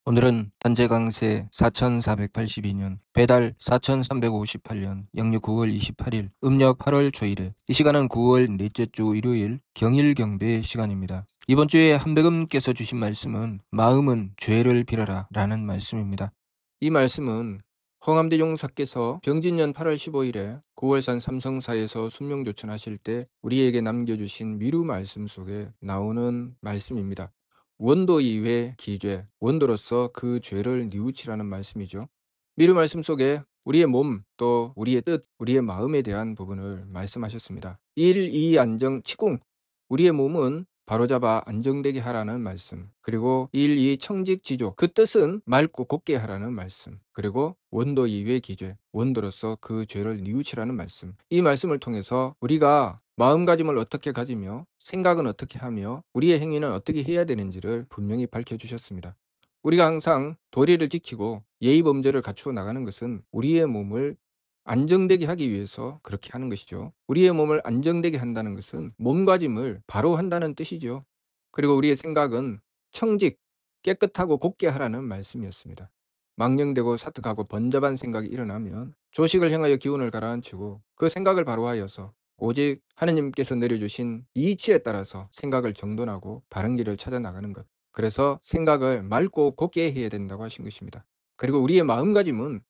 오늘은 단재 강세 4482년, 배달 4358년, 양력 9월 28일, 음력 8월 초일에 이 시간은 9월 넷째 주 일요일 경일경배 시간입니다. 이번 주에 한백음께서 주신 말씀은 마음은 죄를 빌어라 라는 말씀입니다. 이 말씀은 홍암대종사께서 병진년 8월 15일에 고월산 삼성사에서 순명조천하실 때 우리에게 남겨주신 미루 말씀 속에 나오는 말씀입니다. 원도 이외 기죄, 원도로서 그 죄를 뉘우치라는 말씀이죠. 미루 말씀 속에 우리의 몸, 또 우리의 뜻, 우리의 마음에 대한 부분을 말씀하셨습니다. 1, 2 안정, 치궁, 우리의 몸은 바로잡아 안정되게 하라는 말씀, 그리고 1, 2 청직 지조, 그 뜻은 맑고 곱게 하라는 말씀, 그리고 원도 이외 기죄, 원도로서 그 죄를 뉘우치라는 말씀. 이 말씀을 통해서 우리가 마음가짐을 어떻게 가지며 생각은 어떻게 하며 우리의 행위는 어떻게 해야 되는지를 분명히 밝혀주셨습니다. 우리가 항상 도리를 지키고 예의범죄를 갖추어 나가는 것은 우리의 몸을 안정되게 하기 위해서 그렇게 하는 것이죠. 우리의 몸을 안정되게 한다는 것은 몸가짐을 바로 한다는 뜻이죠. 그리고 우리의 생각은 청직, 깨끗하고 곱게 하라는 말씀이었습니다. 망령되고 사특하고 번잡한 생각이 일어나면 조식을 향하여 기운을 가라앉히고 그 생각을 바로 하여서 오직 하느님께서 내려주신 이치에 따라서 생각을 정돈하고 바른 길을 찾아 나가는 것. 그래서 생각을 맑고 곱게 해야 된다고 하신 것입니다. 그리고 우리의 마음가짐은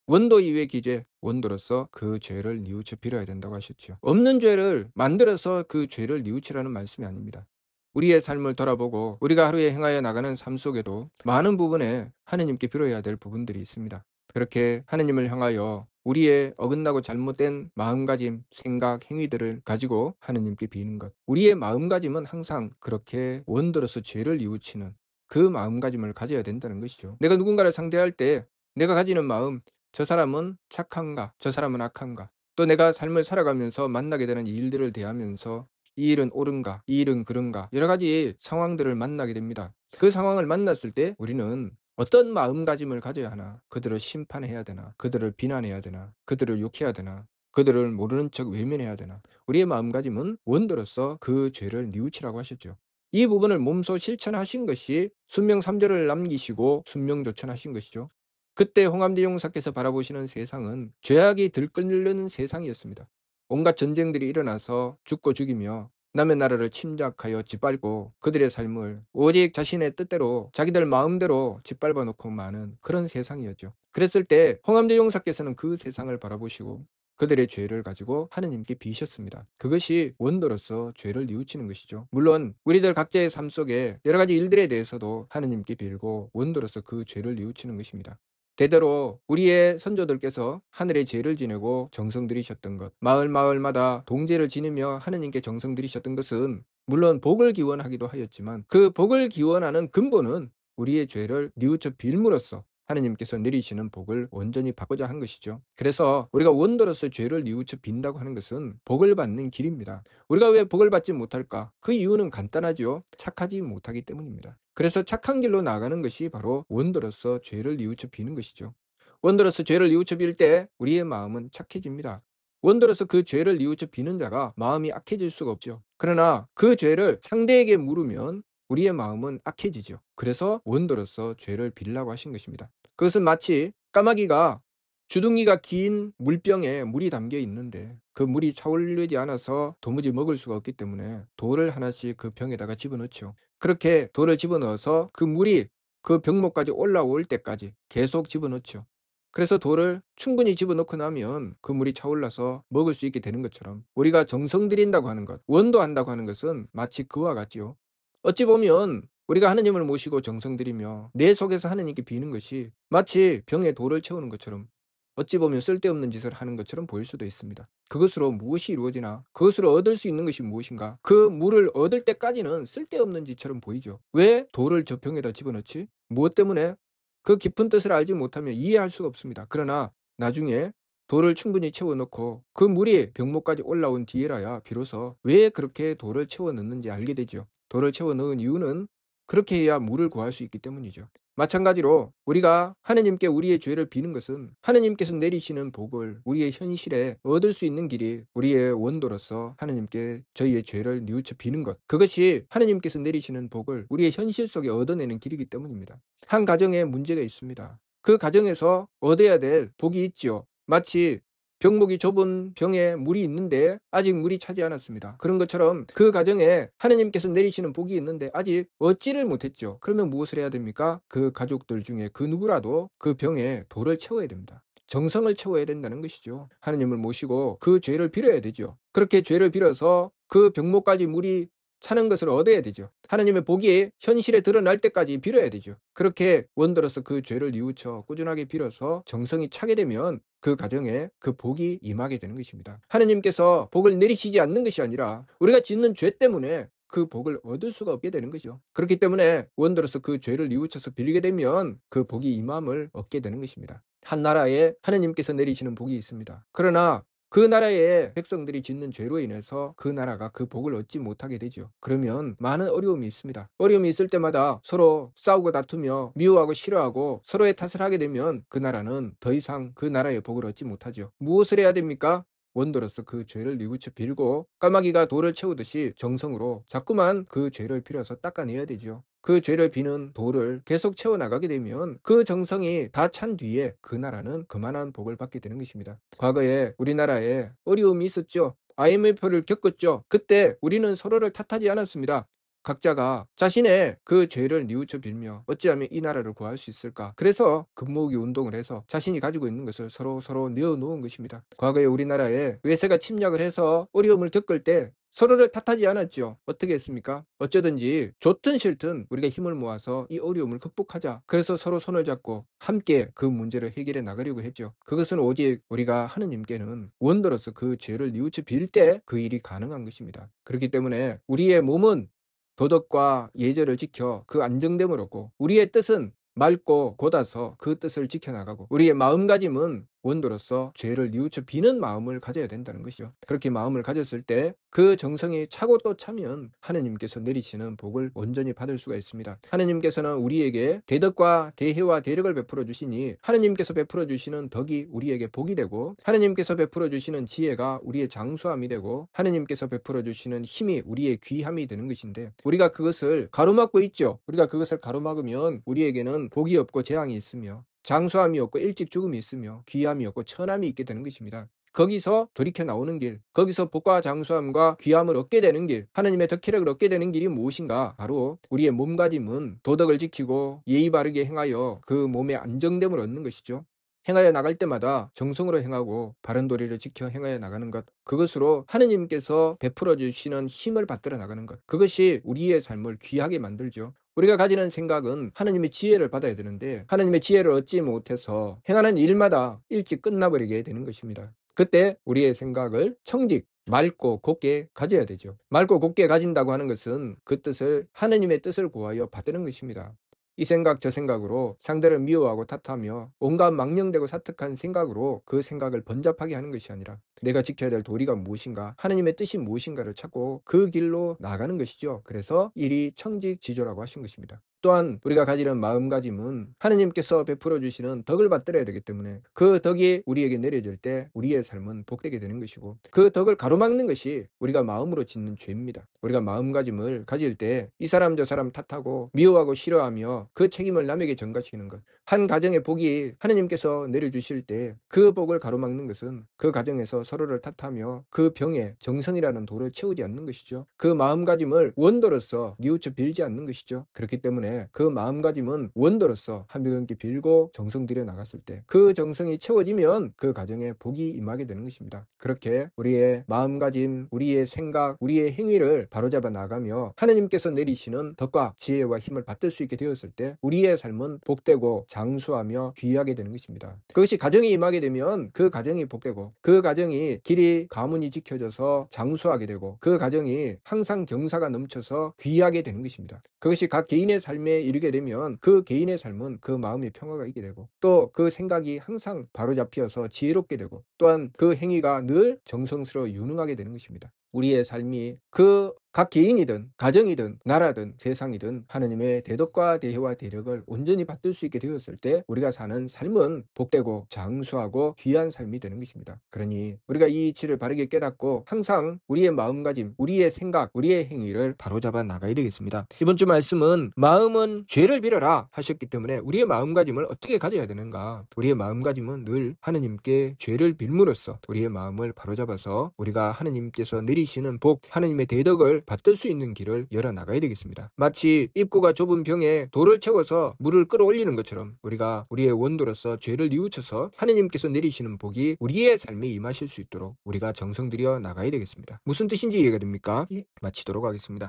원도 이외 기죄, 원도로서 그 죄를 뉘우쳐 빌어야 된다고 하셨죠. 없는 죄를 만들어서 그 죄를 뉘우치라는 말씀이 아닙니다. 우리의 삶을 돌아보고 우리가 하루에 행하여 나가는 삶 속에도 많은 부분에 하느님께 빌어야 될 부분들이 있습니다. 그렇게 하느님을 향하여 우리의 어긋나고 잘못된 마음가짐, 생각, 행위들을 가지고 하느님께 비는 것. 우리의 마음가짐은 항상 그렇게 원더러서 죄를 뉘우치는 그 마음가짐을 가져야 된다는 것이죠. 내가 누군가를 상대할 때 내가 가지는 마음, 저 사람은 착한가? 저 사람은 악한가? 또 내가 삶을 살아가면서 만나게 되는 일들을 대하면서 이 일은 옳은가? 이 일은 그른가? 여러 가지 상황들을 만나게 됩니다. 그 상황을 만났을 때 우리는 어떤 마음가짐을 가져야 하나? 그들을 심판해야 되나? 그들을 비난해야 되나? 그들을 욕해야 되나? 그들을 모르는 척 외면해야 되나? 우리의 마음가짐은 원도로서 그 죄를 뉘우치라고 하셨죠. 이 부분을 몸소 실천하신 것이 순명 3절을 남기시고 순명조천하신 것이죠. 그때 홍암대종사께서 바라보시는 세상은 죄악이 들끓는 세상이었습니다. 온갖 전쟁들이 일어나서 죽고 죽이며 남의 나라를 침략하여 짓밟고 그들의 삶을 오직 자신의 뜻대로 자기들 마음대로 짓밟아 놓고 마는 그런 세상이었죠. 그랬을 때 홍암대종사께서는 그 세상을 바라보시고 그들의 죄를 가지고 하느님께 비셨습니다. 그것이 원도로서 죄를 뉘우치는 것이죠. 물론 우리들 각자의 삶 속에 여러 가지 일들에 대해서도 하느님께 빌고 원도로서 그 죄를 뉘우치는 것입니다. 대대로 우리의 선조들께서 하늘에 제를 지내고 정성 들이셨던 것, 마을마다 동제를 지니며 하느님께 정성 들이셨던 것은 물론 복을 기원하기도 하였지만 그 복을 기원하는 근본은 우리의 죄를 뉘우쳐 빌므로써 하느님께서 내리시는 복을 온전히 받고자 한 것이죠. 그래서 우리가 원더로서 죄를 뉘우쳐 빈다고 하는 것은 복을 받는 길입니다. 우리가 왜 복을 받지 못할까? 그 이유는 간단하지요. 착하지 못하기 때문입니다. 그래서 착한 길로 나가는 것이 바로 원더로서 죄를 뉘우쳐 비는 것이죠. 원더로서 죄를 뉘우쳐 빌 때 우리의 마음은 착해집니다. 원더로서 그 죄를 뉘우쳐 비는 자가 마음이 악해질 수가 없죠. 그러나 그 죄를 상대에게 물으면 우리의 마음은 악해지죠. 그래서 원더로서 죄를 빌라고 하신 것입니다. 그것은 마치 까마귀가 주둥이가 긴 물병에 물이 담겨 있는데 그 물이 차오르지 않아서 도무지 먹을 수가 없기 때문에 돌을 하나씩 그 병에다가 집어넣죠. 그렇게 돌을 집어넣어서 그 물이 그 병목까지 올라올 때까지 계속 집어넣죠. 그래서 돌을 충분히 집어넣고 나면 그 물이 차올라서 먹을 수 있게 되는 것처럼 우리가 정성 들인다고 하는 것, 원도한다고 하는 것은 마치 그와 같지요. 어찌 보면 우리가 하느님을 모시고 정성 들이며 내 속에서 하느님께 비는 것이 마치 병에 돌을 채우는 것처럼 어찌 보면 쓸데없는 짓을 하는 것처럼 보일 수도 있습니다. 그것으로 무엇이 이루어지나? 그것으로 얻을 수 있는 것이 무엇인가? 그 물을 얻을 때까지는 쓸데없는 짓처럼 보이죠. 왜 돌을 저 병에다 집어넣지? 무엇 때문에? 그 깊은 뜻을 알지 못하면 이해할 수가 없습니다. 그러나 나중에 돌을 충분히 채워넣고 그 물이 병목까지 올라온 뒤에라야 비로소 왜 그렇게 돌을 채워 넣는지 알게 되죠. 돌을 채워 넣은 이유는 그렇게 해야 물을 구할 수 있기 때문이죠. 마찬가지로 우리가 하느님께 우리의 죄를 비는 것은 하느님께서 내리시는 복을 우리의 현실에 얻을 수 있는 길이 우리의 원도로서 하느님께 저희의 죄를 뉘우쳐 비는 것, 그것이 하느님께서 내리시는 복을 우리의 현실 속에 얻어내는 길이기 때문입니다. 한 가정에 문제가 있습니다. 그 가정에서 얻어야 될 복이 있지요. 마치 병목이 좁은 병에 물이 있는데 아직 물이 차지 않았습니다. 그런 것처럼 그 가정에 하느님께서 내리시는 복이 있는데 아직 얻지를 못했죠. 그러면 무엇을 해야 됩니까? 그 가족들 중에 그 누구라도 그 병에 돌을 채워야 됩니다. 정성을 채워야 된다는 것이죠. 하느님을 모시고 그 죄를 빌어야 되죠. 그렇게 죄를 빌어서 그 병목까지 물이 차는 것을 얻어야 되죠. 하나님의 복이 현실에 드러날 때까지 빌어야 되죠. 그렇게 원더로서 그 죄를 뉘우쳐 꾸준하게 빌어서 정성이 차게 되면 그 가정에 그 복이 임하게 되는 것입니다. 하나님께서 복을 내리시지 않는 것이 아니라 우리가 짓는 죄 때문에 그 복을 얻을 수가 없게 되는 거죠. 그렇기 때문에 원더로서 그 죄를 뉘우쳐서 빌게 되면 그 복이 임함을 얻게 되는 것입니다. 한 나라에 하나님께서 내리시는 복이 있습니다. 그러나 그 나라의 백성들이 짓는 죄로 인해서 그 나라가 그 복을 얻지 못하게 되죠. 그러면 많은 어려움이 있습니다. 어려움이 있을 때마다 서로 싸우고 다투며 미워하고 싫어하고 서로의 탓을 하게 되면 그 나라는 더 이상 그 나라의 복을 얻지 못하죠. 무엇을 해야 됩니까? 원도로서 그 죄를 뉘우쳐 빌고 까마귀가 돌을 채우듯이 정성으로 자꾸만 그 죄를 빌어서 닦아내야 되죠. 그 죄를 비는 돌을 계속 채워나가게 되면 그 정성이 다 찬 뒤에 그 나라는 그만한 복을 받게 되는 것입니다. 과거에 우리나라에 어려움이 있었죠. IMF를 겪었죠. 그때 우리는 서로를 탓하지 않았습니다. 각자가 자신의 그 죄를 뉘우쳐 빌며 어찌하면 이 나라를 구할 수 있을까? 그래서 금모으기 운동을 해서 자신이 가지고 있는 것을 서로 내어놓은 것입니다. 과거에 우리나라에 외세가 침략을 해서 어려움을 겪을 때 서로를 탓하지 않았죠. 어떻게 했습니까? 어쩌든지 좋든 싫든 우리가 힘을 모아서 이 어려움을 극복하자. 그래서 서로 손을 잡고 함께 그 문제를 해결해 나가려고 했죠. 그것은 오직 우리가 하느님께는 원더로서 그 죄를 뉘우쳐 빌 때 그 일이 가능한 것입니다. 그렇기 때문에 우리의 몸은 도덕과 예절을 지켜 그 안정됨을 얻고 우리의 뜻은 맑고 곧아서 그 뜻을 지켜나가고 우리의 마음가짐은 원도로서 죄를 뉘우쳐 비는 마음을 가져야 된다는 것이죠. 그렇게 마음을 가졌을 때 그 정성이 차고 또 차면 하느님께서 내리시는 복을 온전히 받을 수가 있습니다. 하느님께서는 우리에게 대덕과 대혜와 대력을 베풀어 주시니 하느님께서 베풀어 주시는 덕이 우리에게 복이 되고 하느님께서 베풀어 주시는 지혜가 우리의 장수함이 되고 하느님께서 베풀어 주시는 힘이 우리의 귀함이 되는 것인데 우리가 그것을 가로막고 있죠. 우리가 그것을 가로막으면 우리에게는 복이 없고 재앙이 있으며 장수함이 없고 일찍 죽음이 있으며 귀함이 없고 천함이 있게 되는 것입니다. 거기서 돌이켜 나오는 길, 거기서 복과 장수함과 귀함을 얻게 되는 길, 하느님의 덕혜력을 얻게 되는 길이 무엇인가? 바로 우리의 몸가짐은 도덕을 지키고 예의 바르게 행하여 그 몸의 안정됨을 얻는 것이죠. 행하여 나갈 때마다 정성으로 행하고 바른 도리를 지켜 행하여 나가는 것, 그것으로 하느님께서 베풀어 주시는 힘을 받들어 나가는 것, 그것이 우리의 삶을 귀하게 만들죠. 우리가 가지는 생각은 하느님의 지혜를 받아야 되는데 하느님의 지혜를 얻지 못해서 행하는 일마다 일찍 끝나버리게 되는 것입니다. 그때 우리의 생각을 청직, 맑고 곱게 가져야 되죠. 맑고 곱게 가진다고 하는 것은 그 뜻을 하느님의 뜻을 구하여 받드는 것입니다. 이 생각 저 생각으로 상대를 미워하고 탓하며 온갖 망령되고 사특한 생각으로 그 생각을 번잡하게 하는 것이 아니라 내가 지켜야 될 도리가 무엇인가, 하느님의 뜻이 무엇인가를 찾고 그 길로 나가는 것이죠. 그래서 일이 청직지조라고 하신 것입니다. 또한 우리가 가지는 마음가짐은 하느님께서 베풀어 주시는 덕을 받들어야 되기 때문에 그 덕이 우리에게 내려질 때 우리의 삶은 복되게 되는 것이고 그 덕을 가로막는 것이 우리가 마음으로 짓는 죄입니다. 우리가 마음가짐을 가질 때 이 사람 저 사람 탓하고 미워하고 싫어하며 그 책임을 남에게 전가시키는 것, 한 가정의 복이 하느님께서 내려주실 때 그 복을 가로막는 것은 그 가정에서 서로를 탓하며 그 병에 정성이라는 돌을 채우지 않는 것이죠. 그 마음가짐을 원도로서 뉘우쳐 빌지 않는 것이죠. 그렇기 때문에 그 마음가짐은 원도로서 한명께 빌고 정성 들여 나갔을 때 그 정성이 채워지면 그 가정에 복이 임하게 되는 것입니다. 그렇게 우리의 마음가짐, 우리의 생각, 우리의 행위를 바로잡아 나가며 하느님께서 내리시는 덕과 지혜와 힘을 받들 수 있게 되었을 때 우리의 삶은 복되고 장수하며 귀하게 되는 것입니다. 그것이 가정에 임하게 되면 그 가정이 복되고 그 가정이 길이 가문이 지켜져서 장수하게 되고 그 가정이 항상 경사가 넘쳐서 귀하게 되는 것입니다. 그것이 각 개인의 삶에 이르게 되면 그 개인의 삶은 그 마음의 평화가 있게 되고 또 그 생각이 항상 바로잡혀서 지혜롭게 되고 또한 그 행위가 늘 정성스러워 유능하게 되는 것입니다. 우리의 삶이 그 각 개인이든 가정이든 나라든 세상이든 하느님의 대덕과 대혜와 대력을 온전히 받들 수 있게 되었을 때 우리가 사는 삶은 복되고 장수하고 귀한 삶이 되는 것입니다. 그러니 우리가 이 이치를 바르게 깨닫고 항상 우리의 마음가짐, 우리의 생각, 우리의 행위를 바로잡아 나가야 되겠습니다. 이번 주 말씀은 마음은 죄를 빌어라 하셨기 때문에 우리의 마음가짐을 어떻게 가져야 되는가? 우리의 마음가짐은 늘 하느님께 죄를 빌므로써 우리의 마음을 바로잡아서 우리가 하느님께서 내리시는 복, 하느님의 대덕을 받들 수 있는 길을 열어나가야 되겠습니다. 마치 입구가 좁은 병에 돌을 채워서 물을 끌어올리는 것처럼 우리가 우리의 원도로서 죄를 뉘우쳐서 하느님께서 내리시는 복이 우리의 삶에 임하실 수 있도록 우리가 정성 들여 나가야 되겠습니다. 무슨 뜻인지 이해가 됩니까? 마치도록 하겠습니다.